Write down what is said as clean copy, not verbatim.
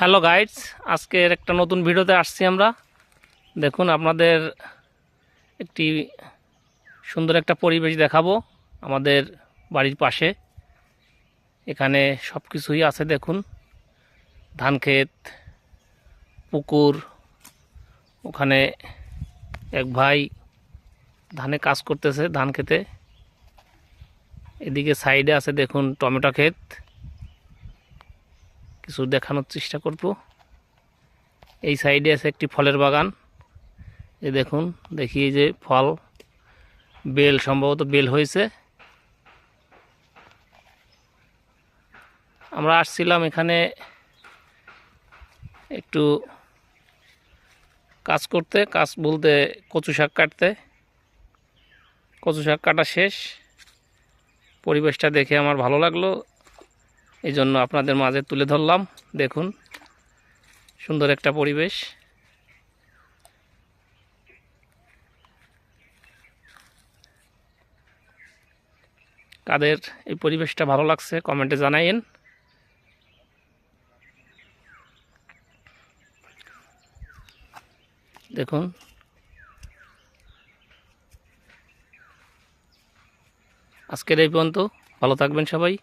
Hello guides, আজকের একটা নতুন ভিডিওতে আসছি আমরা। দেখুন, আপনাদের একটি সুন্দর একটা পরিবেশ দেখাবো আমাদের বাড়ির পাশে। এখানে সব কিছুই আছে। দেখুন, ধান ক্ষেত, পুকুর, ওখানে এক ভাই ধানে কাজ করতেছে ধান খেতে। এদিকে সাইডে আছে দেখুন টমেটো ক্ষেত। কিছু দেখানোর চেষ্টা করব। এই সাইডে আছে একটি ফলের বাগান। এই দেখুন, দেখি এই যে ফল, বেল, সম্ভবত বেল হয়েছে। আমরা আসছিলাম এখানে একটু কাজ করতে, কাজ বলতে কচু শাক কাটতে। কচু শাক কাটা শেষ। পরিবেশটা দেখে আমার ভালো লাগলো, এই জন্য আপনাদের মাঝে তুলে ধরলাম। দেখুন, সুন্দর একটা পরিবেশ। কাদের এই পরিবেশটা ভালো লাগছে কমেন্টে জানাইন। দেখুন, আজকের এই পর্যন্ত। ভালো থাকবেন সবাই।